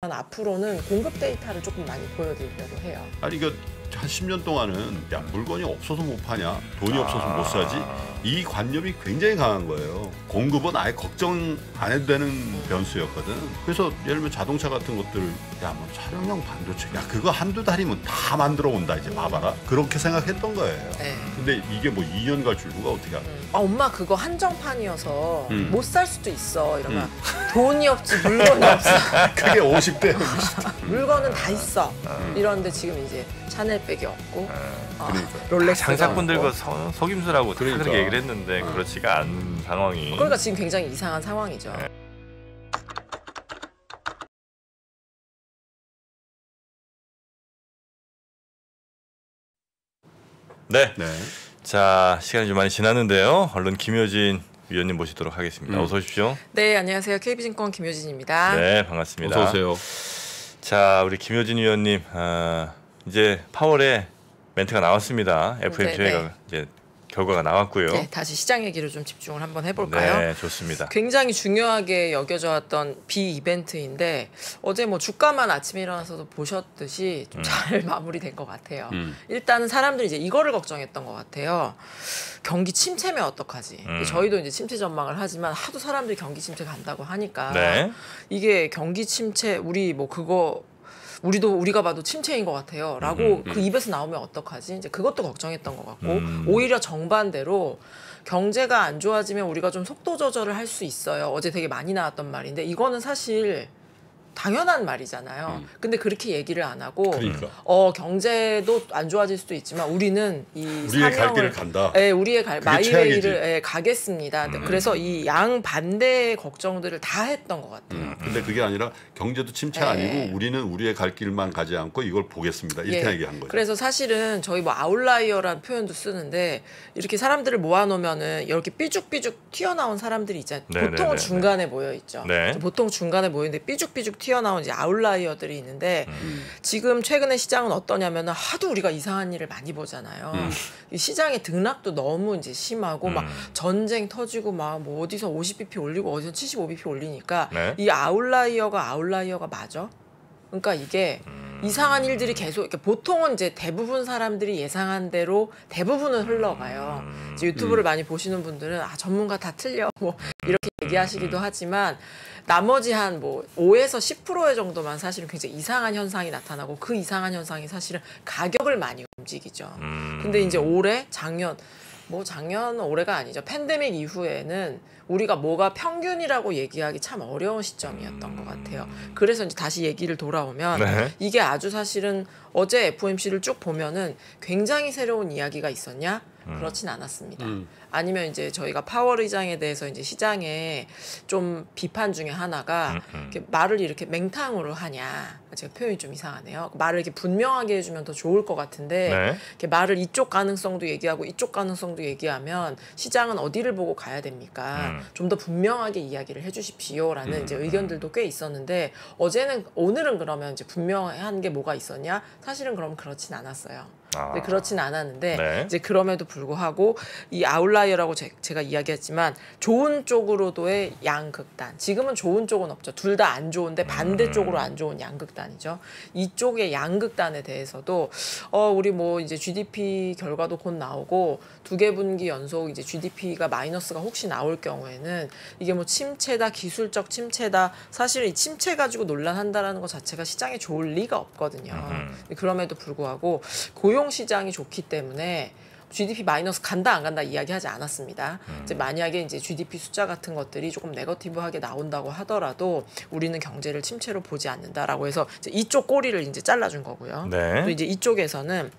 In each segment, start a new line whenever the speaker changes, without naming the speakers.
앞으로는 공급 데이터를 조금 많이 보여드리려고 해요.
아니 이거 한 10년 동안은 야 물건이 없어서 못 파냐, 돈이 없어서 못 사지, 이 관념이 굉장히 강한 거예요. 공급은 아예 걱정 안 해도 되는 변수였거든. 그래서 예를 들면 자동차 같은 것들, 야 뭐 차량용 반도체, 야 그거 한두 달이면 다 만들어 온다 이제 봐봐라, 그렇게 생각했던 거예요.
네.
근데 이게 뭐 2년 갈 줄 누가 어떻게 알아?
아 엄마 그거 한정판이어서 못 살 수도 있어 이러면 돈이 없지 물건이 없어.
그게 50대 60대.
물건은 다 있어 이러는데 지금 이제 샤넬백이 없고
그러니까.
롤렉스가
장사꾼들과
없고.
속임수라고
그러니까.
그렇게 얘기를 했는데 그렇지가 않은 상황이.
그러니까 지금 굉장히 이상한 상황이죠.
네.
네.
자, 시간이 좀 많이 지났는데요. 얼른 김효진 위원님 모시도록 하겠습니다. 어서 오십시오.
네, 안녕하세요. KB증권 김효진입니다.
네, 반갑습니다.
어서 오세요.
자, 우리 김효진 위원님, 이제 8월에 멘트가 나왔습니다. FMC회가 이제 결과가 나왔고요.
네, 다시 시장 얘기를 좀 집중을 한번 해볼까요?
네, 좋습니다.
굉장히 중요하게 여겨져 왔던 비이벤트인데 어제 뭐 주가만 아침에 일어나서도 보셨듯이 좀 잘 마무리된 것 같아요. 일단은 사람들이 이제 이거를 걱정했던 것 같아요. 경기 침체면 어떡하지? 저희도 이제 침체 전망을 하지만 하도 사람들이 경기 침체 간다고 하니까
네.
이게 경기 침체 우리 뭐 그거 우리가 봐도 침체인 것 같아요. 라고 그 입에서 나오면 어떡하지? 이제 그것도 걱정했던 것 같고 오히려 정반대로 경제가 안 좋아지면 우리가 좀 속도 조절을 할 수 있어요. 어제 되게 많이 나왔던 말인데 이거는 사실 당연한 말이잖아요. 근데 그렇게 얘기를 안 하고
그러니까.
경제도 안 좋아질 수도 있지만 우리는 이
우리의 갈 길을 간다.
네, 우리의 마이웨이를
최악이지.
가겠습니다. 그래서 이 양 반대의 걱정들을 다 했던 것 같아요.
근데 그게 아니라 경제도 침체 아니고 우리는 우리의 갈 길만 가지 않고 이걸 보겠습니다. 이렇게 얘기한 거죠.
그래서 사실은 저희 뭐 아웃라이어라는 표현도 쓰는데 이렇게 사람들을 모아놓으면은 이렇게 삐죽삐죽 튀어나온 사람들이 있잖아요. 보통은 중간에 모여 있죠.
네.
보통 중간에 모여 있는데 삐죽삐죽 튀어나온 이제 아웃라이어들이 있는데 지금 최근에 시장은 어떠냐면은 하도 우리가 이상한 일을 많이 보잖아요. 이 시장의 등락도 너무 이제 심하고 막 전쟁 터지고 막 뭐 어디서 50bp 올리고 어디서 75bp 올리니까 이 아웃라이어가 맞아? 그러니까 이게 이상한 일들이 계속 이렇게 보통은 이제 대부분 사람들이 예상한 대로 대부분은 흘러가요. 이제 유튜브를 많이 보시는 분들은 전문가 다 틀려 뭐 이렇게 얘기하시기도 하지만 나머지 한 뭐 5에서 10%의 정도만 사실은 굉장히 이상한 현상이 나타나고 그 이상한 현상이 사실은 가격을 많이 움직이죠. 근데 이제 작년 올해가 아니죠. 팬데믹 이후에는 우리가 뭐가 평균이라고 얘기하기 참 어려운 시점이었던 것 같아요. 그래서 이제 다시 얘기를 돌아오면 이게 아주 사실은 어제 FOMC를 쭉 보면은 굉장히 새로운 이야기가 있었냐? 그렇진 않았습니다. 아니면 이제 저희가 파월 의장에 대해서 이제 시장에 좀 비판 중에 하나가 이렇게 말을 이렇게 맹탕으로 하냐. 제가 표현이 좀 이상하네요. 말을 이렇게 분명하게 해주면 더 좋을 것 같은데 이렇게 말을 이쪽 가능성도 얘기하고 이쪽 가능성도 얘기하면 시장은 어디를 보고 가야 됩니까? 좀 더 분명하게 이야기를 해주십시오라는 이제 의견들도 꽤 있었는데 오늘은 그러면 이제 분명한 게 뭐가 있었냐? 사실은 그럼 그렇진 않았어요. 그렇진 않았는데 이제 그럼에도 불구하고 이 아웃라이어라고 제가 이야기했지만 좋은 쪽으로도의 양극단. 지금은 좋은 쪽은 없죠. 둘 다 안 좋은데 반대쪽으로 안 좋은 양극단이죠. 이쪽의 양극단에 대해서도 우리 뭐 이제 GDP 결과도 곧 나오고 2개 분기 연속 이제 GDP가 마이너스가 혹시 나올 경우에는 이게 뭐 침체다, 기술적 침체다. 사실 이 침체 가지고 논란한다라는 것 자체가 시장에 좋을 리가 없거든요. 그럼에도 불구하고 고용 시장이 좋기 때문에 GDP 마이너스 간다 안 간다 이야기하지 않았습니다. 이제 만약에 이제 GDP 숫자 같은 것들이 조금 네거티브하게 나온다고 하더라도 우리는 경제를 침체로 보지 않는다라고 해서 이제 이쪽 꼬리를 이제 잘라준 거고요. 또 이제 이쪽에서는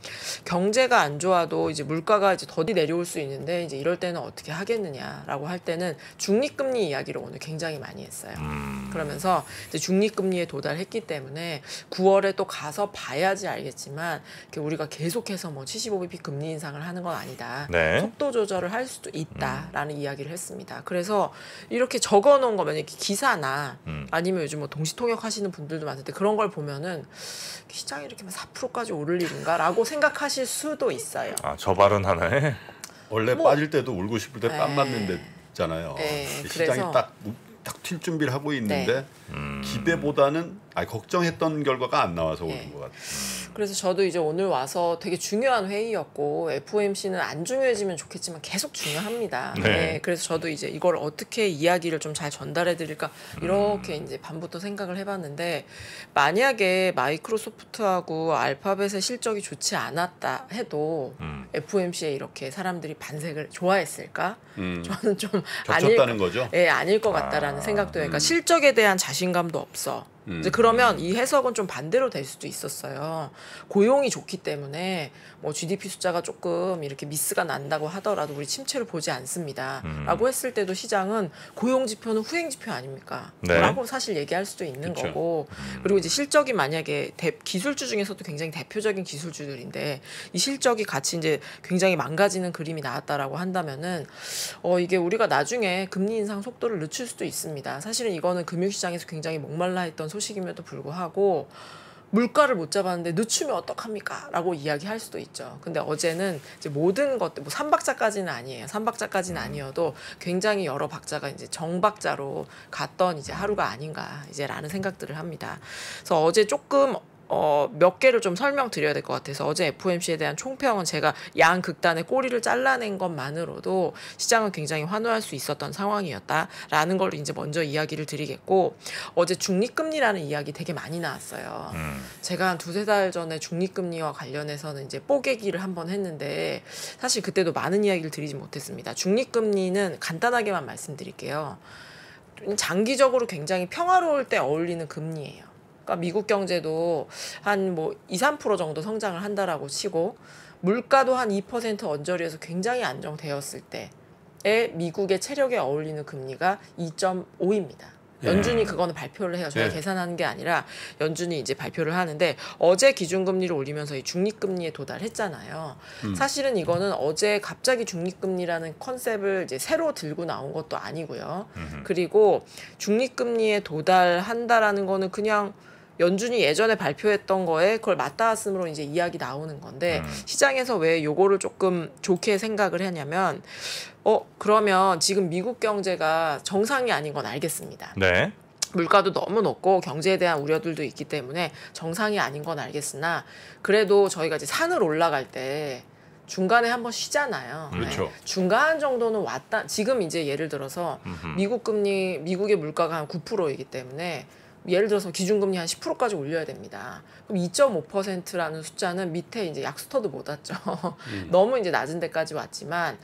경제가 안 좋아도 이제 물가가 이제 더디 내려올 수 있는데 이제 이럴 때는 어떻게 하겠느냐라고 할 때는 중립금리 이야기를 오늘 굉장히 많이 했어요. 그러면서 이제 중립금리에 도달했기 때문에 9월에 또 가서 봐야지 알겠지만 우리가 계속해서 뭐 75bp 금리 인상을 하는 건 아니다. 속도 조절을 할 수도 있다라는 이야기를 했습니다. 그래서 이렇게 적어놓은 거 만약에 기사나 아니면 요즘 뭐 동시통역 하시는 분들도 많은데 그런 걸 보면은 시장이 이렇게 4%까지 오를 일인가라고 생각하실 수도 있어요.
저 발언 하나에
원래 빠질 때도 울고 싶을 때 땀 맞는 데잖아요. 시장이 딱 딱 튈 준비를 하고 있는데 기대보다는 걱정했던 결과가 안 나와서 오는 것 같아요.
그래서 저도 이제 오늘 와서 되게 중요한 회의였고 FOMC는 안 중요해지면 좋겠지만 계속 중요합니다. 네. 그래서 저도 이제 이걸 어떻게 이야기를 좀 잘 전달해 드릴까 이렇게 이제 밤부터 생각을 해봤는데 만약에 마이크로소프트하고 알파벳의 실적이 좋지 않았다 해도 FOMC에 이렇게 사람들이 반색을 좋아했을까? 저는 좀
겹쳤다는 거죠?
네, 아닐 것 같다라는 생각도 해요. 그러니까 실적에 대한 자신감도 없어. 이제 그러면 이 해석은 좀 반대로 될 수도 있었어요. 고용이 좋기 때문에 뭐 GDP 숫자가 조금 이렇게 미스가 난다고 하더라도 우리 침체를 보지 않습니다. 라고 했을 때도 시장은 고용 지표는 후행 지표 아닙니까? 라고 사실 얘기할 수도 있는 거고. 그리고 이제 실적이 만약에 기술주 중에서도 굉장히 대표적인 기술주들인데 이 실적이 같이 이제 굉장히 망가지는 그림이 나왔다라고 한다면은 이게 우리가 나중에 금리 인상 속도를 늦출 수도 있습니다. 사실은 이거는 금융시장에서 굉장히 목말라 했던 소식임에도 불구하고 물가를 못 잡았는데 늦추면 어떡합니까? 라고 이야기할 수도 있죠. 근데 어제는 이제 모든 것들, 뭐 3박자까지는 아니에요. 3박자까지는 아니어도 굉장히 여러 박자가 이제 정박자로 갔던 이제 하루가 아닌가 이제라는 생각들을 합니다. 그래서 어제 조금 몇 개를 좀 설명드려야 될 것 같아서 어제 FOMC에 대한 총평은 제가 양극단의 꼬리를 잘라낸 것만으로도 시장은 굉장히 환호할 수 있었던 상황이었다라는 걸 이제 먼저 이야기를 드리겠고 어제 중립금리라는 이야기 되게 많이 나왔어요. 제가 한 2-3달 전에 중립금리와 관련해서는 이제 뽀개기를 한번 했는데 사실 그때도 많은 이야기를 드리지 못했습니다. 중립금리는 간단하게만 말씀드릴게요. 장기적으로 굉장히 평화로울 때 어울리는 금리예요. 미국 경제도 한 뭐 2-3% 정도 성장을 한다라고 치고 물가도 한 2% 언저리에서 굉장히 안정되었을 때에 미국의 체력에 어울리는 금리가 2.5입니다. 연준이 그거는 발표를 해요. 저희가 계산하는 게 아니라 연준이 이제 발표를 하는데 어제 기준금리를 올리면서 이 중립금리에 도달했잖아요. 사실은 이거는 어제 갑자기 중립금리라는 컨셉을 이제 새로 들고 나온 것도 아니고요. 그리고 중립금리에 도달한다라는 거는 그냥 연준이 예전에 발표했던 거에 그걸 맞닿았으므로 이제 이야기 나오는 건데 시장에서 왜 요거를 조금 좋게 생각을 하냐면 그러면 지금 미국 경제가 정상이 아닌 건 알겠습니다.
네.
물가도 너무 높고 경제에 대한 우려들도 있기 때문에 정상이 아닌 건 알겠으나 그래도 저희가 이제 산을 올라갈 때 중간에 한번 쉬잖아요.
그렇죠.
네. 중간 정도는 왔다. 지금 이제 예를 들어서 미국의 물가가 한 9%이기 때문에 예를 들어서 기준금리 한 10%까지 올려야 됩니다. 그럼 2.5%라는 숫자는 밑에 이제 약수터도 못 왔죠. 너무 이제 낮은 데까지 왔지만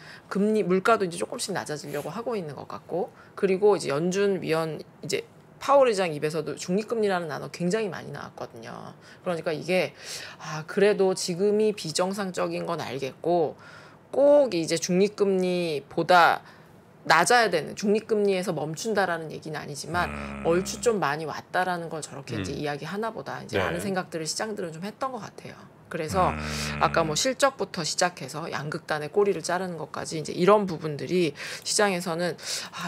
물가도 이제 조금씩 낮아지려고 하고 있는 것 같고 그리고 이제 연준 위원 이제 파월 의장 입에서도 중립금리라는 단어 굉장히 많이 나왔거든요. 그러니까 이게 그래도 지금이 비정상적인 건 알겠고 꼭 이제 중립금리보다 낮아야 되는 중립금리에서 멈춘다라는 얘기는 아니지만 얼추 좀 많이 왔다라는 걸 저렇게 이제 이야기하나 보다 이제 라는 생각들을 시장들은 좀 했던 것 같아요. 그래서 아까 뭐 실적부터 시작해서 양극단의 꼬리를 자르는 것까지 이제 이런 부분들이 시장에서는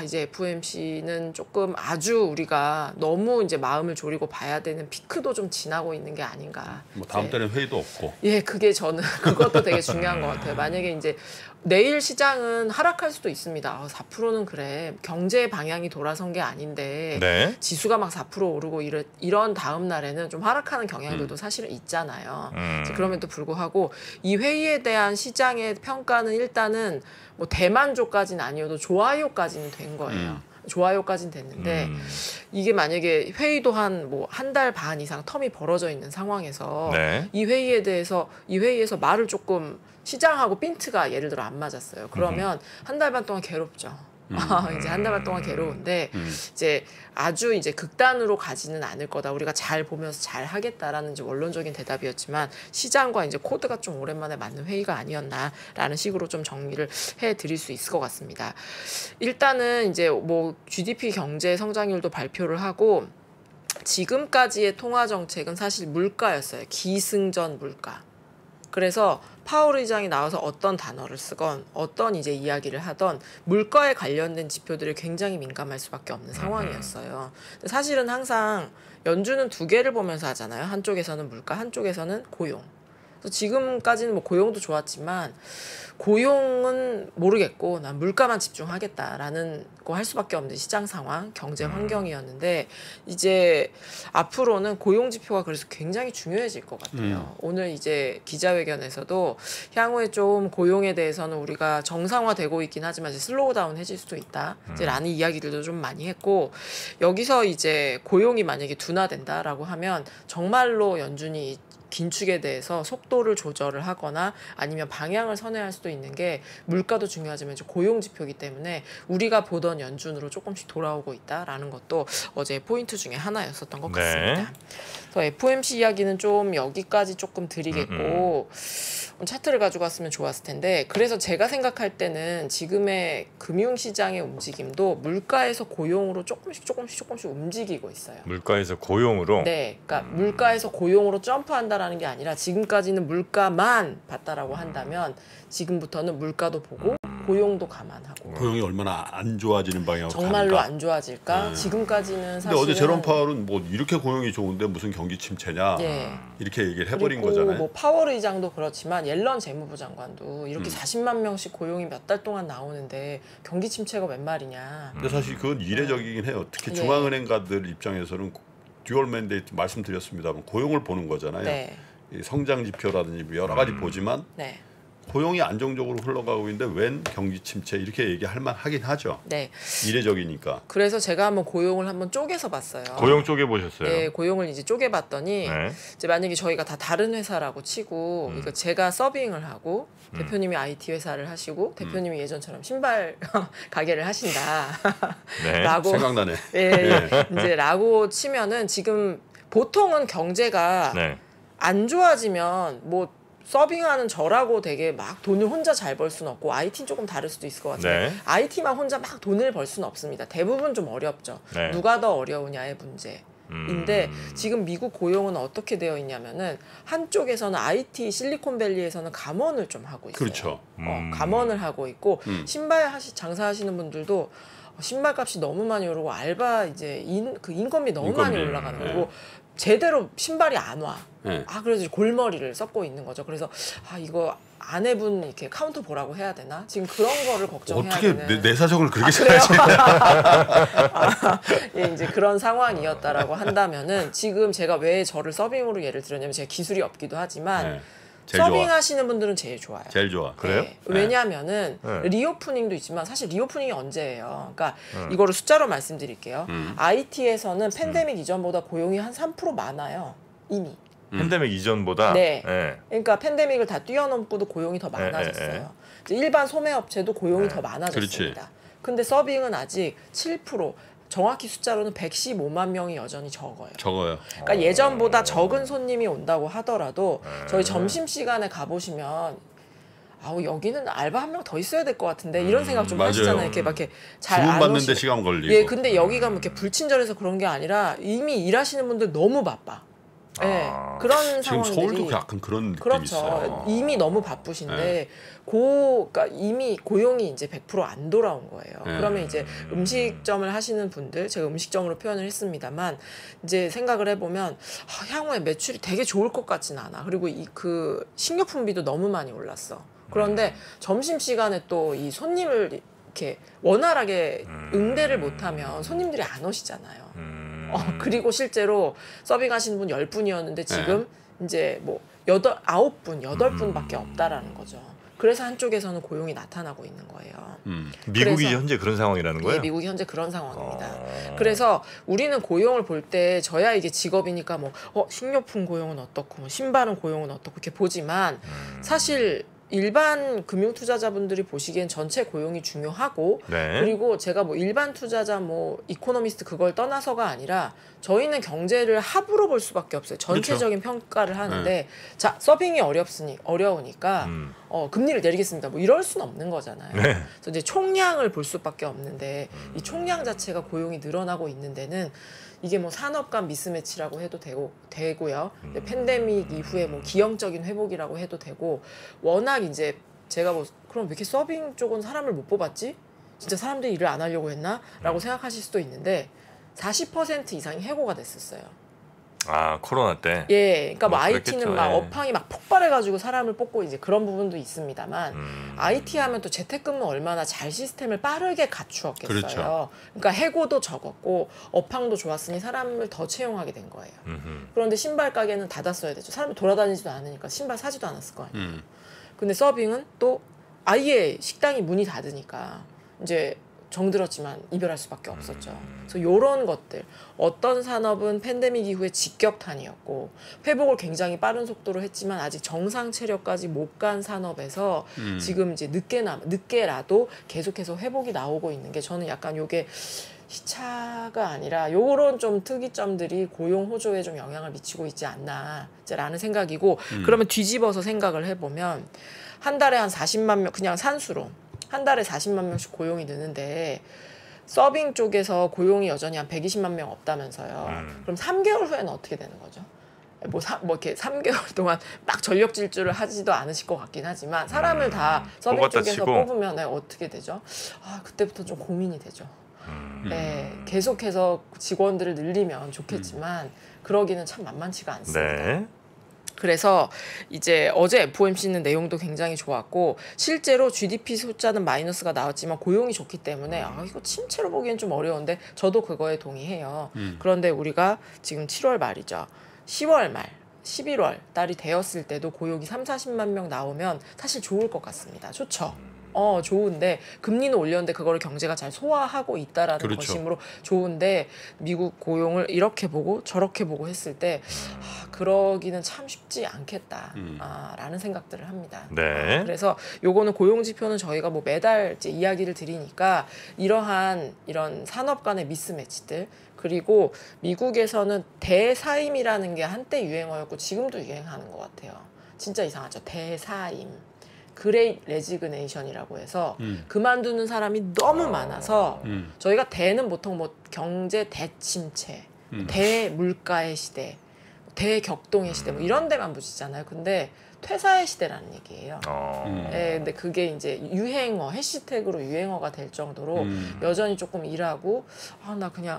이제 FOMC는 조금 아주 우리가 너무 이제 마음을 졸이고 봐야 되는 피크도 좀 지나고 있는 게 아닌가.
뭐 다음 달엔 회의도 없고.
그게 저는 그것도 되게 중요한 것 같아요. 만약에 이제 내일 시장은 하락할 수도 있습니다. 4%는 그래. 경제 방향이 돌아선 게 아닌데 지수가 막 4% 오르고 이런 다음 날에는 좀 하락하는 경향들도 사실은 있잖아요. 그럼에도 불구하고 이 회의에 대한 시장의 평가는 일단은 뭐 대만족까지는 아니어도 좋아요까지는 된 거예요. 좋아요까지는 됐는데 이게 만약에 회의도 한 달 반 이상 텀이 벌어져 있는 상황에서 이 회의에서 말을 조금 시장하고 핀트가 예를 들어 안 맞았어요. 그러면 한 달 반 동안 괴롭죠. 이제 한 달 반 동안 괴로운데 이제 아주 이제 극단으로 가지는 않을 거다. 우리가 잘 보면서 잘 하겠다라는 이제 원론적인 대답이었지만 시장과 이제 코드가 좀 오랜만에 맞는 회의가 아니었나라는 식으로 좀 정리를 해드릴 수 있을 것 같습니다. 일단은 이제 뭐 GDP 경제 성장률도 발표를 하고 지금까지의 통화 정책은 사실 물가였어요. 기승전 물가. 그래서 파월 의장이 나와서 어떤 단어를 쓰건 어떤 이제 이야기를 하던 물가에 관련된 지표들이 굉장히 민감할 수밖에 없는 상황이었어요. 근데 사실은 항상 연준은 두 개를 보면서 하잖아요. 한쪽에서는 물가, 한쪽에서는 고용. 그래서 지금까지는 뭐 고용도 좋았지만 고용은 모르겠고 난 물가만 집중하겠다라는 있고 할 수밖에 없는 시장 상황, 경제 환경이었는데 이제 앞으로는 고용 지표가 그래서 굉장히 중요해질 것 같아요. 오늘 이제 기자회견에서도 향후에 좀 고용에 대해서는 우리가 정상화되고 있긴 하지만 이제 슬로우 다운 해질 수도 있다. 이제 라는 이야기들도 좀 많이 했고 여기서 이제 고용이 만약에 둔화된다라고 하면 정말로 연준이 긴축에 대해서 속도를 조절을 하거나 아니면 방향을 선회할 수도 있는 게 물가도 중요하지만 이제 고용 지표이기 때문에 우리가 보던 연준으로 조금씩 돌아오고 있다라는 것도 어제 포인트 중에 하나였었던 것 같습니다. 그래서 FOMC 이야기는 좀 여기까지 조금 드리겠고 차트를 가져갔으면 좋았을 텐데 그래서 제가 생각할 때는 지금의 금융시장의 움직임도 물가에서 고용으로 조금씩 움직이고 있어요.
물가에서 고용으로?
네. 그러니까 물가에서 고용으로 점프한다라는 게 아니라 지금까지는 물가만 봤다라고 한다면 지금부터는 물가도 보고 고용도 감안하고
고용이 얼마나 안 좋아지는 방향으로
정말로
가는가.
안 좋아질까? 지금까지는 사실
근데 어제 제롬 파월은 뭐 이렇게 고용이 좋은데 무슨 경기 침체냐 이렇게 얘기를 해버린
그리고
거잖아요.
뭐 파월 의장도 그렇지만 옐런 재무부 장관도 이렇게 40만 명씩 고용이 몇 달 동안 나오는데 경기 침체가 웬 말이냐.
근데 사실 그건 이례적이긴 해요. 특히 중앙은행가들 입장에서는 듀얼 맨데이트 말씀드렸습니다만 고용을 보는 거잖아요.
네.
이 성장 지표라든지 여러 가지 보지만
네.
고용이 안정적으로 흘러가고 있는데 웬 경기 침체 이렇게 얘기할 만하긴 하죠.
네.
이례적이니까.
그래서 제가 한번 고용을 한번 쪼개서 봤어요.
고용 쪼개 보셨어요?
네, 고용을 이제 쪼개봤더니 이제 만약에 저희가 다 다른 회사라고 치고 그러니까 제가 서빙을 하고 대표님이 IT 회사를 하시고 대표님이 예전처럼 신발 가게를 하신다. 라고
생각나네.
이제 라고 치면은 지금 보통은 경제가 안 좋아지면 뭐 서빙하는 저라고 되게 막 돈을 혼자 잘 벌 수는 없고 IT는 조금 다를 수도 있을 것 같은데 IT만 혼자 막 돈을 벌 수는 없습니다. 대부분 좀 어렵죠. 누가 더 어려우냐의 문제인데 지금 미국 고용은 어떻게 되어 있냐면은 한쪽에서는 IT 실리콘밸리에서는 감원을 좀 하고 있어요.
그렇죠.
감원을 하고 있고 신발 장사하시는 분들도 신발값이 너무 많이 오르고 알바 이제 인건비 너무 많이 올라가는 거고 제대로 신발이 안 와. 그래서 골머리를 썩고 있는 거죠. 그래서 이거 아내분 이렇게 카운터 보라고 해야 되나? 지금 그런 거를 걱정해야
어떻게
되는.
내 사정을 그렇게 생각하지?
이제 그런 상황이었다라고 한다면은 지금 제가 왜 저를 서빙으로 예를 들었냐면 제가 기술이 없기도 하지만 서빙하시는 분들은 제일 좋아요.
제일 좋아.
그래요?
왜냐하면은 리오프닝도 있지만 사실 리오프닝이 언제예요? 그러니까 이거를 숫자로 말씀드릴게요. IT에서는 팬데믹 이전보다 고용이 한 3% 많아요. 이미.
팬데믹 이전보다?
그러니까 팬데믹을 다 뛰어넘고도 고용이 더 많아졌어요. 일반 소매업체도 고용이 더 많아졌습니다. 근데 서빙은 아직 7%. 정확히 숫자로는 115만 명이 여전히 적어요. 그러니까 예전보다 적은 손님이 온다고 하더라도 저희 점심시간에 가보시면 여기는 알바 한 명 더 있어야 될 것 같은데 이런 생각 좀 하시잖아요. 이렇게 막 이렇게 잘 안
주문받는데
오시고.
시간 걸리고.
근데 여기가 뭐 이렇게 불친절해서 그런 게 아니라 이미 일하시는 분들 너무 바빠. 그런
지금
상황들이
서울도 약간 그런 느낌이 있어요.
이미 너무 바쁘신데 그러니까 이미 고용이 이제 100% 안 돌아온 거예요. 그러면 이제 음식점을 하시는 분들, 제가 음식점으로 표현을 했습니다만 이제 생각을 해보면 향후에 매출이 되게 좋을 것 같진 않아. 그리고 그 식료품비도 너무 많이 올랐어. 그런데 점심 시간에 또 이 손님을 이렇게 원활하게 응대를 못하면 손님들이 안 오시잖아요. 그리고 실제로 서빙하시는 분 10분이었는데 지금 이제 뭐 8분밖에 없다라는 거죠. 그래서 한쪽에서는 고용이 나타나고 있는 거예요.
미국이 현재 그런 상황이라는 거예요?
네, 미국이 현재 그런 상황입니다. 그래서 우리는 고용을 볼 때 저야 이게 직업이니까 뭐 식료품 고용은 어떻고 뭐 신발은 고용은 어떻고 이렇게 보지만 사실 일반 금융 투자자분들이 보시기엔 전체 고용이 중요하고 그리고 제가 뭐 일반 투자자 뭐 이코노미스트 그걸 떠나서가 아니라 저희는 경제를 합으로 볼 수밖에 없어요. 전체적인 평가를 하는데 자 서빙이 어려우니까 금리를 내리겠습니다. 뭐 이럴 수는 없는 거잖아요. 그래서 이제 총량을 볼 수밖에 없는데 이 총량 자체가 고용이 늘어나고 있는 데는 이게 뭐 산업 간 미스매치라고 해도 되고요. 팬데믹 이후에 뭐 기형적인 회복이라고 해도 되고 워낙 이제 제가 뭐 그럼 왜 이렇게 서빙 쪽은 사람을 못 뽑았지? 진짜 사람들이 일을 안 하려고 했나? 라고 생각하실 수도 있는데 40% 이상이 해고가 됐었어요.
아 코로나 때.
예, 그러니까 뭐
그랬겠죠.
IT는 막
예.
업황이 막 폭발해가지고 사람을 뽑고 이제 그런 부분도 있습니다만 IT 하면 또 재택근무 얼마나 잘 시스템을 빠르게 갖추었겠어요.
그렇죠.
그러니까 해고도 적었고 업황도 좋았으니 사람을 더 채용하게 된 거예요.
음흠.
그런데 신발 가게는 닫았어야 되죠. 사람이 돌아다니지도 않으니까 신발 사지도 않았을 거 아니에요.
음.
근데 서빙은 또 아예 식당이 문이 닫으니까 이제 정들었지만 이별할 수밖에 없었죠. 그래서 이런 것들 어떤 산업은 팬데믹 이후에 직격탄이었고 회복을 굉장히 빠른 속도로 했지만 아직 정상 체력까지 못 간 산업에서 지금 이제 늦게라도 계속해서 회복이 나오고 있는 게 저는 약간 요게 시차가 아니라 요런 좀 특이점들이 고용 호조에 좀 영향을 미치고 있지 않나라는 생각이고 그러면 뒤집어서 생각을 해보면 한 달에 한 40만 명 그냥 산수로 한 달에 40만 명씩 고용이 느는데 서빙 쪽에서 고용이 여전히 한 120만 명 없다면서요. 그럼 3개월 후에는 어떻게 되는 거죠? 뭐 이렇게 3개월 동안 막 전력 질주를 하지도 않으실 것 같긴 하지만 사람을 다 서빙
뽑았다
쪽에서
치고.
뽑으면 어떻게 되죠? 아 그때부터 좀 고민이 되죠. 네, 계속해서 직원들을 늘리면 좋겠지만 그러기는 참 만만치가 않습니다.
네.
그래서 이제 어제 FOMC는 내용도 굉장히 좋았고 실제로 GDP 숫자는 마이너스가 나왔지만 고용이 좋기 때문에 이거 침체로 보기엔 좀 어려운데 저도 그거에 동의해요. 그런데 우리가 지금 7월 말이죠. 10월 말 11월 달이 되었을 때도 고용이 30-40만 명 나오면 사실 좋을 것 같습니다. 좋죠. 좋은데 금리는 올렸는데 그거를 경제가 잘 소화하고 있다라는
그렇죠.
것이므로 좋은데 미국 고용을 이렇게 보고 저렇게 보고 했을 때 그러기는 참 쉽지 않겠다라는 생각들을 합니다.
네.
그래서 요거는 고용 지표는 저희가 뭐 매달 이제 이야기를 드리니까 이러한 이런 산업 간의 미스매치들 그리고 미국에서는 대사임이라는 게 한때 유행어였고 지금도 유행하는 것 같아요. 진짜 이상하죠. 대사임. 그레이트 레지그네이션이라고 해서 그만두는 사람이 너무 많아서 저희가 대는 보통 뭐 경제 대침체, 대물가의 시대, 대격동의 시대 뭐 이런 데만 붙이잖아요. 근데 퇴사의 시대라는 얘기예요. 네, 근데 그게 이제 유행어, 해시태그로 유행어가 될 정도로 여전히 조금 일하고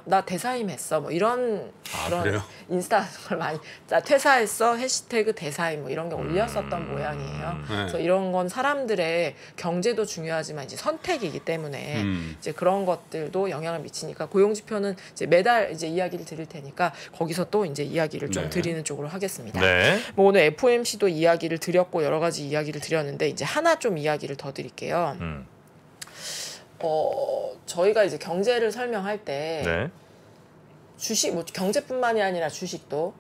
나 대사임했어 뭐 이런 그런
그래요?
인스타 걸 많이 나 퇴사했어 해시태그 대사임 뭐 이런 게 올렸었던 모양이에요. 그래서 이런 건 사람들의 경제도 중요하지만 이제 선택이기 때문에 이제 그런 것들도 영향을 미치니까 고용 지표는 이제 매달 이제 이야기를 드릴 테니까 거기서 또 이제 이야기를 좀
네.
드리는 쪽으로 하겠습니다.
네.
뭐 오늘 FOMC도 이야기를 드렸고 여러 가지 이야기를 드렸는데 이제 하나 좀 이야기를 더 드릴게요. 저희가 이제 경제를 설명할 때
네.
주식 뭐 경제뿐만이 아니라 주식도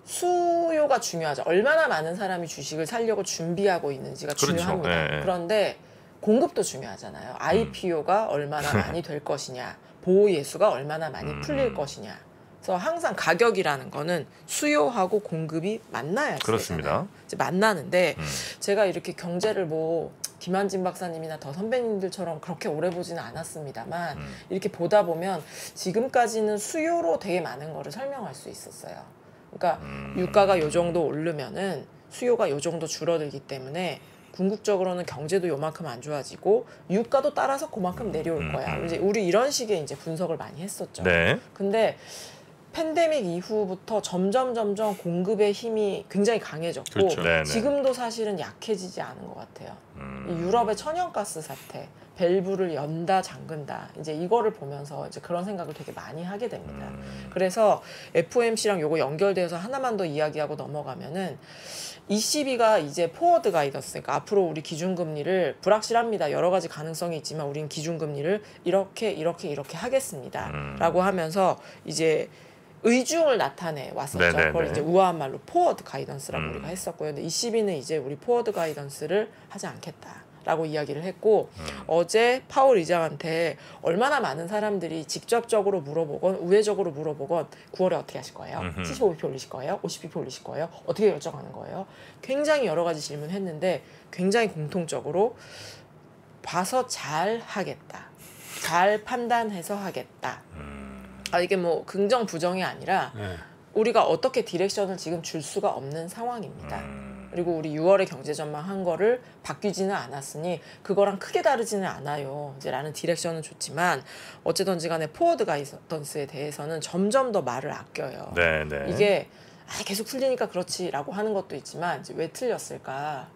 수요가 중요하죠. 얼마나 많은 사람이 주식을 사려고 준비하고 있는지가
그렇죠.
중요합니다.
네.
그런데 공급도 중요하잖아요. IPO가 얼마나 많이 될 것이냐, 보호 예수가 얼마나 많이 풀릴 것이냐. 그래서 항상 가격이라는 거는 수요하고 공급이 만나야
그렇습니다.
되잖아요. 이제 만나는데 제가 이렇게 경제를 뭐 김한진 박사님이나 더 선배님들처럼 그렇게 오래 보지는 않았습니다만 이렇게 보다 보면 지금까지는 수요로 되게 많은 거를 설명할 수 있었어요. 그러니까 유가가 요 정도 오르면은 수요가 요 정도 줄어들기 때문에 궁극적으로는 경제도 요만큼 안 좋아지고 유가도 따라서 그만큼 내려올 거야. 이제 우리 이런 식의 이제 분석을 많이 했었죠.
네.
근데 팬데믹 이후부터 점점 공급의 힘이 굉장히 강해졌고
그렇죠.
네네.
지금도 사실은 약해지지 않은 것 같아요. 이 유럽의 천연가스 사태, 밸브를 연다 잠근다 이제 이거를 보면서 이제 그런 생각을 되게 많이 하게 됩니다. 그래서 FOMC랑 요거 연결돼서 하나만 더 이야기하고 넘어가면은 ECB가 이제 포워드 가이던스, 그러니까 앞으로 우리 기준금리를 불확실합니다. 여러 가지 가능성이 있지만 우린 기준금리를 이렇게 하겠습니다. 라고 하면서 이제 의중을 나타내 왔었죠.
네네네.
그걸 이제 우아한 말로 포워드 가이던스라고 우리가 했었고요. 근데 ECB는 이제 우리 포워드 가이던스를 하지 않겠다라고 이야기를 했고 어제 파월 의장한테 얼마나 많은 사람들이 직접적으로 물어보건 우회적으로 물어보건 9월에 어떻게 하실 거예요? 75bp 올리실 거예요? 50bp 올리실 거예요? 어떻게 결정하는 거예요? 굉장히 여러 가지 질문했는데 굉장히 공통적으로 봐서 잘 하겠다. 잘 판단해서 하겠다. 이게 뭐 긍정 부정이 아니라
네.
우리가 어떻게 디렉션을 지금 줄 수가 없는 상황입니다. 그리고 우리 6월에 경제 전망한 거를 바뀌지는 않았으니 그거랑 크게 다르지는 않아요. 이제 라는 디렉션은 좋지만 어쨌든지 간에 포워드 가이던스에 대해서는 점점 더 말을 아껴요.
네네.
이게 계속 틀리니까 그렇지라고 하는 것도 있지만 이제 왜 틀렸을까?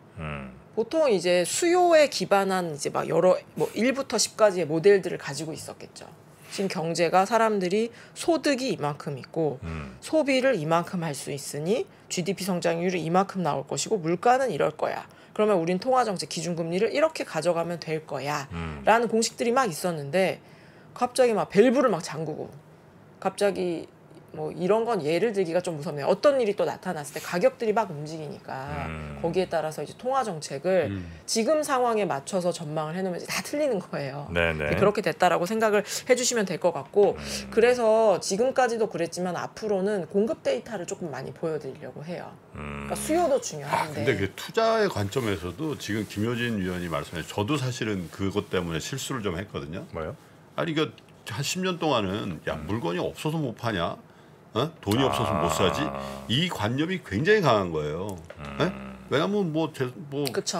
보통 이제 수요에 기반한 이제 막 여러 뭐 1부터 10까지의 모델들을 가지고 있었겠죠. 지금 경제가 사람들이 소득이 이만큼 있고 소비를 이만큼 할 수 있으니 GDP 성장률이 이만큼 나올 것이고 물가는 이럴 거야. 그러면 우린 통화정책 기준금리를 이렇게 가져가면 될 거야. 라는 공식들이 막 있었는데 갑자기 막 밸브를 막 잠그고 갑자기 뭐 이런 건 예를 들기가 좀 무섭네요. 어떤 일이 또 나타났을 때 가격들이 막 움직이니까 거기에 따라서 이제 통화 정책을 지금 상황에 맞춰서 전망을 해놓으면 이제 다 틀리는 거예요. 그렇게 됐다라고 생각을 해주시면 될 것 같고 그래서 지금까지도 그랬지만 앞으로는 공급 데이터를 조금 많이 보여드리려고 해요. 그러니까 수요도 중요한데.
근데 그 투자의 관점에서도 지금 김효진 위원이 말씀해 저도 사실은 그것 때문에 실수를 좀 했거든요.
뭐요?
아니 이거 한 10년 동안은 야 물건이 없어서 못 파냐? 돈이 없어서 못 사지? 이 관념이 굉장히 강한 거예요. 왜냐하면 뭐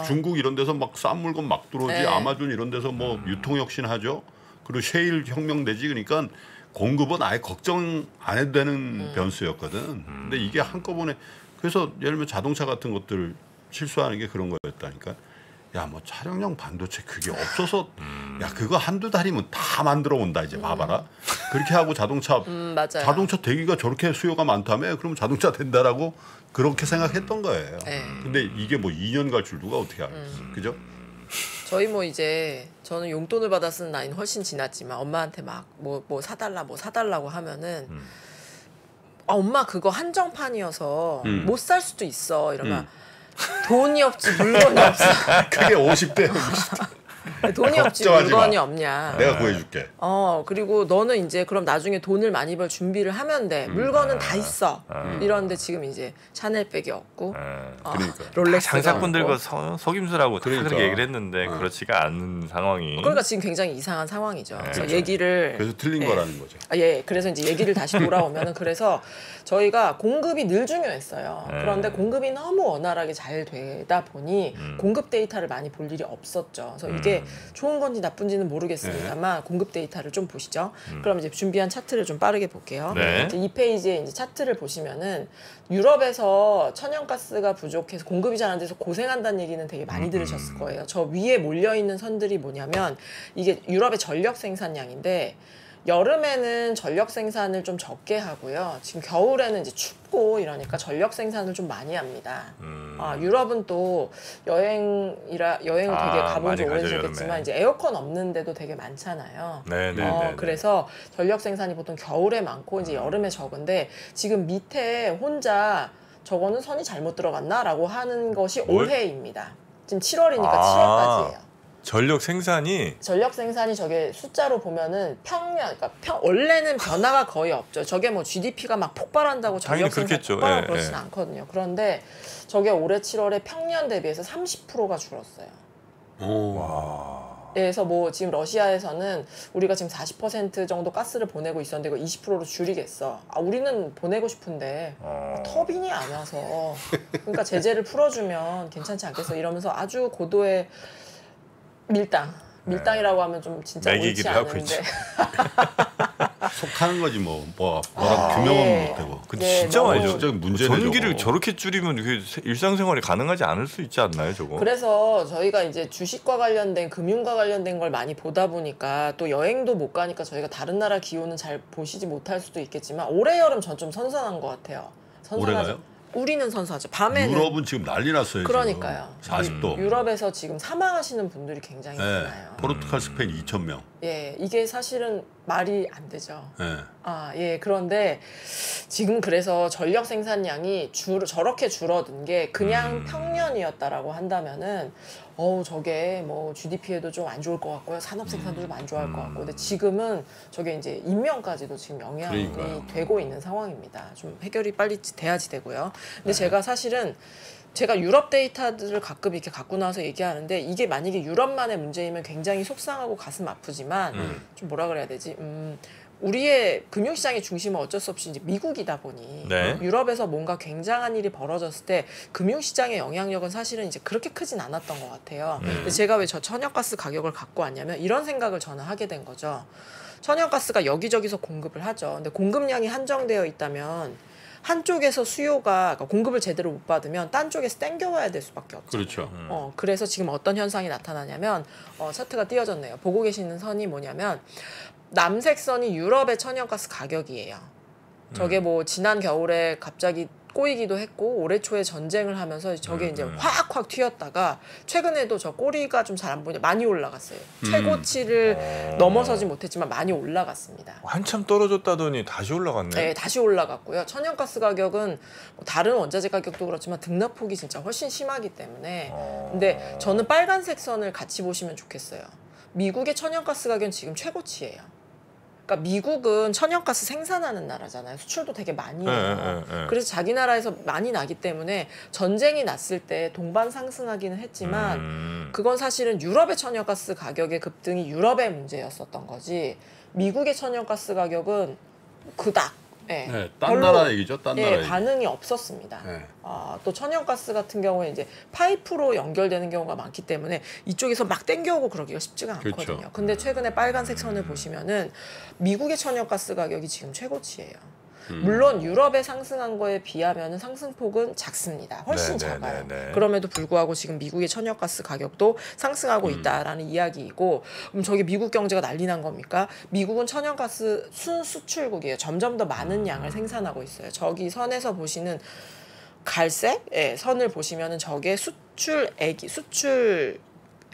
중국 이런 데서 막 싼 물건 막 들어오지, 아마존 이런 데서 뭐 유통혁신 하죠. 그리고 셰일 혁명되지. 그러니까 공급은 아예 걱정 안 해도 되는 변수였거든. 근데 이게 한꺼번에 그래서 예를 들면 자동차 같은 것들 실수하는 게 그런 거였다니까. 야 뭐 차량용 반도체 그게 없어서 야 그거 한두 달이면 다 만들어 온다 이제 봐봐라. 그렇게 하고 자동차 대기가 저렇게 수요가 많다며 그럼 자동차 된다라고 그렇게 생각했던 거예요. 근데 이게 뭐 2년 갈 줄 누가 어떻게 알아요. 그죠?
저희 뭐 이제 저는 용돈을 받아 쓰는 나이는 훨씬 지났지만 엄마한테 막 뭐 사달라고 하면은 엄마 그거 한정판이어서 못 살 수도 있어 이러면 돈이 없지 물건이 없어.
그게 50대 60대.
돈이 없지 물건이 없냐.
내가 구해줄게.
그리고 너는 이제 그럼 나중에 돈을 많이 벌 준비를 하면 돼. 물건은 다 있어. 이런데 지금 이제 샤넬백이 없고
그러니까.
롤렉스가
장사꾼들과 속임수라고
그러니까.
그렇게 얘기를 했는데 그렇지가 않은 상황이.
그러니까 지금 굉장히 이상한 상황이죠. 그래서 얘기를
그래서 틀린 거라는 거죠.
그래서 이제 얘기를 다시 돌아오면은 그래서 저희가 공급이 늘 중요했어요. 그런데 공급이 너무 원활하게 잘 되다 보니 공급 데이터를 많이 볼 일이 없었죠. 그래서 이게 좋은 건지 나쁜지는 모르겠습니다만 공급 데이터를 좀 보시죠. 그럼 이제 준비한 차트를 좀 빠르게 볼게요. 이제 이 페이지에 이제 차트를 보시면은 유럽에서 천연가스가 부족해서 공급이 잘 안 돼서 고생한다는 얘기는 되게 많이 들으셨을 거예요. 저 위에 몰려 있는 선들이 뭐냐면 이게 유럽의 전력 생산량인데 여름에는 전력 생산을 좀 적게 하고요. 지금 겨울에는 이제 춥고 이러니까 전력 생산을 좀 많이 합니다. 유럽은 또 여행을 되게 가본 지 오래되셨겠지만 이제 에어컨 없는데도 되게 많잖아요. 그래서 전력 생산이 보통 겨울에 많고 이제 여름에 적은데 지금 밑에 혼자 저거는 선이 잘못 들어갔나라고 하는 것이 올해입니다. 지금 7월이니까 7월까지예요.
전력 생산이
저게 숫자로 보면은 그러니까 원래는 변화가 거의 없죠. 저게 뭐 GDP가 막 폭발한다고 전력 생산 폭발하고 그렇진 않거든요. 그런데 저게 올해 7월에 평년 대비해서 30%가 줄었어요. 그래서 뭐 지금 러시아에서는 우리가 지금 40% 정도 가스를 보내고 있었는데 이거 20%로 줄이겠어. 우리는 보내고 싶은데 터빈이 안 와서 그러니까 제재를 풀어주면 괜찮지 않겠어 이러면서 아주 고도의 밀당이라고 하면 좀 진짜 옳지 않은데
속하는 거지 뭐라 규명은 못하고.
진짜 많이
진짜 문제네.
전기를 저렇게 줄이면 일상생활이 가능하지 않을 수 있지 않나요, 저거?
그래서 저희가 이제 주식과 관련된 금융과 관련된 걸 많이 보다 보니까 또 여행도 못 가니까 저희가 다른 나라 기온은 잘 보시지 못할 수도 있겠지만 올해 여름 전 좀 선선한 것 같아요.
올해가요?
우리는 선선하죠. 밤에는
유럽은 지금 난리 났어요.
그러니까요.
40도.
유럽에서 지금 사망하시는 분들이 굉장히 많아요.
포르투갈, 스페인 2,000명.
이게 사실은 말이 안 되죠. 그런데 지금 그래서 전력 생산량이 저렇게 줄어든 게 그냥 평년이었다라고 한다면은 저게 뭐 GDP에도 좀 안 좋을 것 같고요. 산업 생산도 좀 안 좋아할 것 같고. 근데 지금은 저게 이제 인명까지도 지금 영향이 되고 있는 상황입니다. 좀 해결이 빨리 돼야지 되고요. 근데 제가 유럽 데이터들을 가끔 이렇게 갖고 나와서 얘기하는데 이게 만약에 유럽만의 문제이면 굉장히 속상하고 가슴 아프지만 좀 뭐라 그래야 되지? 우리의 금융시장의 중심은 어쩔 수 없이 이제 미국이다 보니
네.
유럽에서 뭔가 굉장한 일이 벌어졌을 때 금융시장의 영향력은 사실은 이제 그렇게 크진 않았던 것 같아요. 근데 제가 왜 저 천연가스 가격을 갖고 왔냐면 이런 생각을 저는 하게 된 거죠. 천연가스가 여기저기서 공급을 하죠. 근데 공급량이 한정되어 있다면 한쪽에서 수요가 그러니까 공급을 제대로 못 받으면 딴 쪽에서 땡겨와야 될 수밖에 없죠.
그렇죠.
그래서 지금 어떤 현상이 나타나냐면 차트가 띄어졌네요. 보고 계시는 선이 뭐냐면 남색 선이 유럽의 천연가스 가격이에요. 저게 뭐 지난 겨울에 갑자기 꼬이기도 했고 올해 초에 전쟁을 하면서 저게 이제 확 튀었다가 최근에도 저 꼬리가 좀 잘 안 보이냐 많이 올라갔어요. 최고치를 넘어서지 못했지만 많이 올라갔습니다.
한참 떨어졌다더니 다시 올라갔네.
네, 다시 올라갔고요. 천연가스 가격은 뭐 다른 원자재 가격도 그렇지만 등락폭이 진짜 훨씬 심하기 때문에 근데 저는 빨간색 선을 같이 보시면 좋겠어요. 미국의 천연가스 가격은 지금 최고치예요. 그러니까 미국은 천연가스 생산하는 나라잖아요. 수출도 되게 많이 해요. 그래서 자기 나라에서 많이 나기 때문에 전쟁이 났을 때 동반 상승하기는 했지만 그건 사실은 유럽의 천연가스 가격의 급등이 유럽의 문제였었던 거지 미국의 천연가스 가격은 그닥
네, 딴 나라 얘기죠. 딴 나라 얘기.
반응이 없었습니다.
네.
또 천연가스 같은 경우에 이제 파이프로 연결되는 경우가 많기 때문에 이쪽에서 막 땡겨오고 그러기가 쉽지가 않거든요.
그렇죠.
근데 최근에 빨간색 선을 보시면은 미국의 천연가스 가격이 지금 최고치예요. 물론 유럽에 상승한 거에 비하면 상승폭은 작습니다. 훨씬 작아요. 그럼에도 불구하고 지금 미국의 천연가스 가격도 상승하고 있다라는 이야기이고 그럼 저게 미국 경제가 난리 난 겁니까? 미국은 천연가스 순수출국이에요. 점점 더 많은 양을 생산하고 있어요. 저기 선에서 보시는 갈색 선을 보시면은 저게 수출액이 수출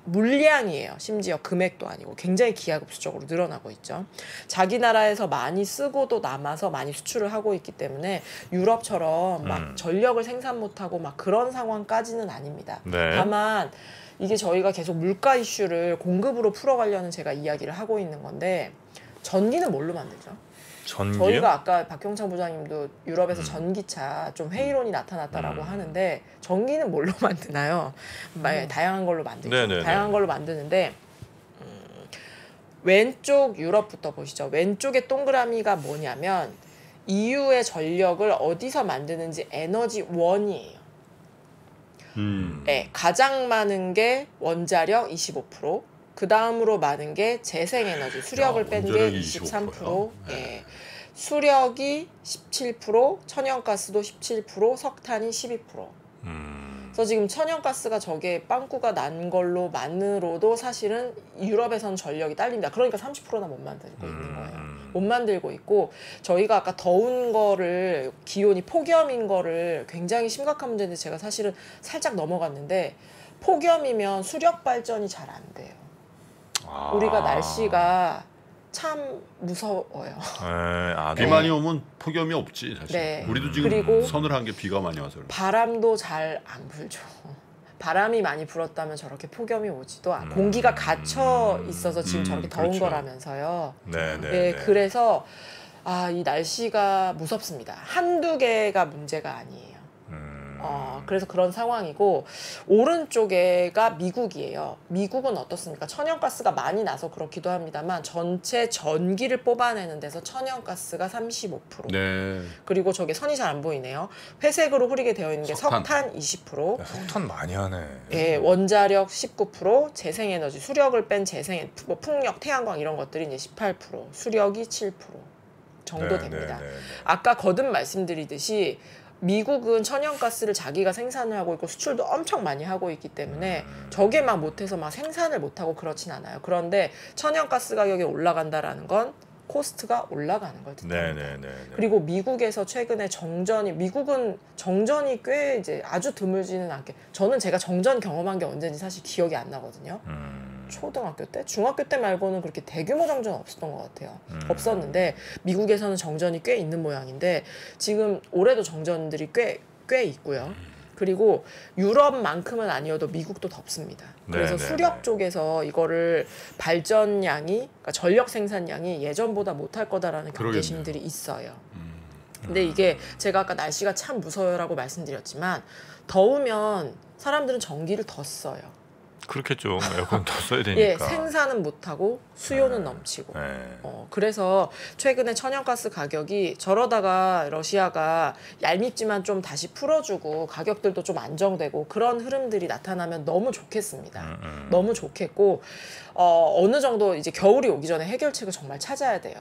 물량이에요. 심지어 금액도 아니고 굉장히 기하급수적으로 늘어나고 있죠. 자기 나라에서 많이 쓰고도 남아서 많이 수출을 하고 있기 때문에 유럽처럼 막 전력을 생산 못하고 막 그런 상황까지는 아닙니다.
네.
다만 이게 저희가 계속 물가 이슈를 공급으로 풀어가려는 제가 이야기를 하고 있는 건데 전기는 뭘로 만들죠?
전기요?
저희가 아까 박경창 부장님도 유럽에서 전기차 좀 회의론이 나타났다라고 하는데 전기는 뭘로 만드나요? 다양한 걸로 만들죠.
네네네.
다양한 걸로 만드는데 왼쪽 유럽부터 보시죠. 왼쪽의 동그라미가 뭐냐면 EU의 전력을 어디서 만드는지 에너지원이에요. 네, 가장 많은 게 원자력 25%, 그 다음으로 많은 게 재생에너지, 수력을 뺀 게 23%, 예. 수력이 17%, 천연가스도 17%, 석탄이 12%. 그래서 지금 천연가스가 저게 빵꾸가 난 걸로 만으로도 사실은 유럽에선 전력이 딸립니다. 그러니까 30%나 못 만들고 있는 거예요. 못 만들고 있고 저희가 아까 더운 거를 기온이 폭염인 거를 굉장히 심각한 문제인데 제가 사실은 살짝 넘어갔는데 폭염이면 수력 발전이 잘 안 돼요. 우리가 날씨가 참 무서워요.
비 많이 오면 폭염이 없지 사실.
네.
우리도 지금
그리고
서늘한 게 비가 많이 와서.
바람도 잘 안 불죠. 바람이 많이 불었다면 저렇게 폭염이 오지도 않고 공기가 갇혀 있어서 지금 저렇게 더운
그렇죠.
거라면서요.
네네.
그래서 이 날씨가 무섭습니다. 한두 개가 문제가 아니에요. 그래서 그런 상황이고 오른쪽에가 미국이에요. 미국은 어떻습니까? 천연가스가 많이 나서 그렇기도 합니다만 전체 전기를 뽑아내는 데서 천연가스가 35%.
네.
그리고 저게 선이 잘 안 보이네요. 회색으로 흐리게 되어 있는 게 석탄 20%.
야, 석탄 많이 하네.
예, 원자력 19%, 재생에너지, 수력을 뺀 뭐 풍력, 태양광 이런 것들이 이제 18%, 수력이 7% 정도 됩니다. 아까 거듭 말씀드리듯이 미국은 천연가스를 자기가 생산을 하고 있고 수출도 엄청 많이 하고 있기 때문에 저게 막 못해서 막 생산을 못하고 그렇진 않아요. 그런데 천연가스 가격이 올라간다라는 건 코스트가 올라가는 걸 뜻합니다. 그리고 미국에서 최근에 미국은 정전이 꽤 이제 아주 드물지는 않게 저는 제가 정전 경험한 게 언제인지 사실 기억이 안 나거든요. 초등학교 때? 중학교 때 말고는 그렇게 대규모 정전은 없었던 것 같아요. 없었는데 미국에서는 정전이 꽤 있는 모양인데 지금 올해도 정전들이 꽤 있고요. 그리고 유럽만큼은 아니어도 미국도 덥습니다. 그래서 수력 쪽에서 이거를 발전량이 그러니까 전력 생산량이 예전보다 못할 거다라는 경계심들이 있어요. 근데 이게 제가 아까 날씨가 참 무서워요라고 말씀드렸지만 더우면 사람들은 전기를 더 써요.
그렇겠죠. 에어컨 더 써야 되니까.
예, 생산은 못하고 수요는 넘치고. 그래서 최근에 천연가스 가격이 저러다가 러시아가 얄밉지만 좀 다시 풀어주고 가격들도 좀 안정되고 그런 흐름들이 나타나면 너무 좋겠습니다. 너무 좋겠고 어느 정도 이제 겨울이 오기 전에 해결책을 정말 찾아야 돼요.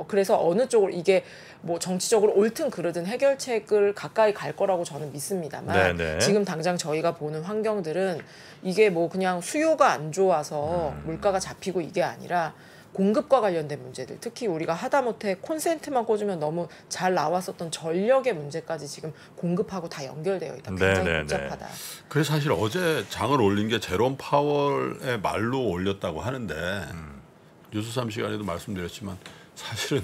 그래서 어느 쪽으로 이게 뭐 정치적으로 옳든 그르든 해결책을 가까이 갈 거라고 저는 믿습니다만
네네.
지금 당장 저희가 보는 환경들은 이게 뭐 그냥 수요가 안 좋아서 물가가 잡히고 이게 아니라 공급과 관련된 문제들, 특히 우리가 하다못해 콘센트만 꽂으면 너무 잘 나왔었던 전력의 문제까지 지금 공급하고 다 연결되어 있다. 굉장히 복잡하다.
그래서 사실 어제 장을 올린 게 제롬 파월의 말로 올렸다고 하는데 뉴스3 시간에도 말씀드렸지만 사실은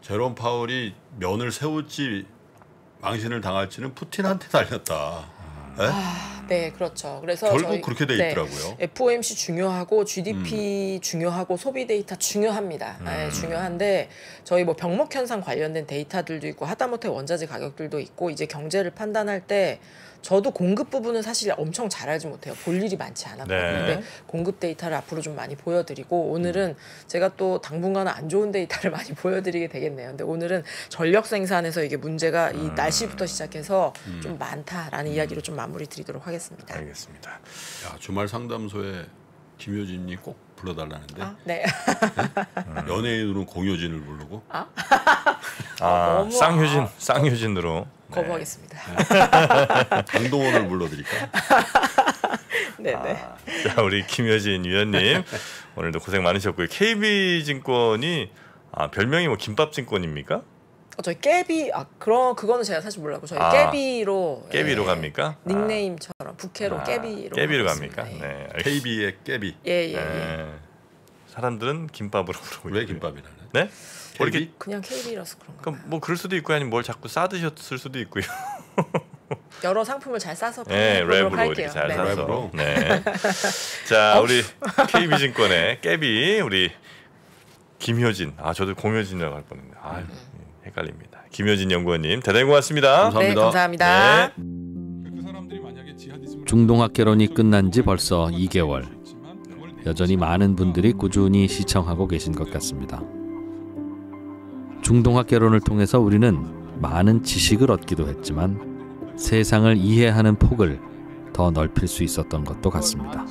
제롬 파월이 면을 세울지 망신을 당할지는 푸틴한테 달렸다. 네?
네, 그렇죠. 그래서
결국 그렇게 돼 있더라고요.
FOMC 중요하고 GDP 중요하고 소비 데이터 중요합니다. 네, 중요한데 저희 뭐 병목 현상 관련된 데이터들도 있고 하다못해 원자재 가격들도 있고 이제 경제를 판단할 때 저도 공급 부분은 사실 엄청 잘 알지 못해요. 볼 일이 많지 않았거든요. 근데 공급 데이터를 앞으로 좀 많이 보여드리고 오늘은 제가 또 당분간은 안 좋은 데이터를 많이 보여드리게 되겠네요. 근데 오늘은 전력 생산에서 이게 문제가 이 날씨부터 시작해서 좀 많다라는 이야기로 좀 마무리 드리도록 하겠습니다.
알겠습니다.
야, 주말 상담소에 김효진이 꼭 불러달라는데.
네.
연예인으로는 공효진을 부르고.
쌍효진으로.
거부하겠습니다.
강동원을 불러드릴까?
네네.
자, 우리 김효진 위원님 오늘도 고생 많으셨고요. KB증권이 별명이 뭐 김밥증권입니까?
저희 깨비 그거는 제가 사실 몰랐고 저희 깨비로
갑니까?
닉네임처럼 부캐로 깨비로
갑니까?
네. KB의 깨비.
예.
사람들은 김밥으로 부르고
왜 김밥이라는?
네?
KB?
그냥 KB라서 그런가.
그럼 뭐 그럴 수도 있고 아니면 뭘 자꾸 싸드셨을 수도 있고요.
여러 상품을 잘 싸서
랩으로
할게요.
이렇게 잘
네.
싸서. 네. 자, 우리 KB증권의 깨비 우리 김효진. 저도 공효진이라고 할 뻔했네요. 헷갈립니다. 김효진 연구원님 대단히 고맙습니다.
감사합니다.
네, 감사합니다.
중동학개론이 끝난 지 벌써 2개월. 여전히 많은 분들이 꾸준히 시청하고 계신 것 같습니다. 중동학개론을 통해서 우리는 많은 지식을 얻기도 했지만 세상을 이해하는 폭을 더 넓힐 수 있었던 것도 같습니다.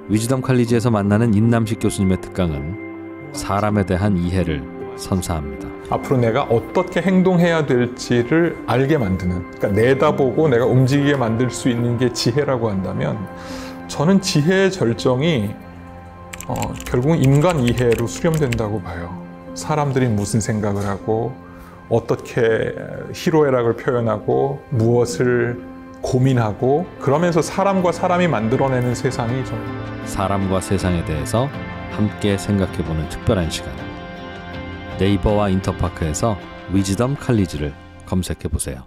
위즈덤 칼리지에서 만나는 인남식 교수님의 특강은 사람에 대한 이해를 선사합니다.
앞으로 내가 어떻게 행동해야 될지를 알게 만드는, 그러니까 내다보고 내가 움직이게 만들 수 있는 게 지혜라고 한다면 저는 지혜의 절정이 결국은 인간 이해로 수렴된다고 봐요. 사람들이 무슨 생각을 하고 어떻게 희로애락을 표현하고 무엇을 고민하고 그러면서 사람과 사람이 만들어내는 세상이
사람과 세상에 대해서 함께 생각해보는 특별한 시간. 네이버와 인터파크에서 위즈덤 칼리지를 검색해보세요.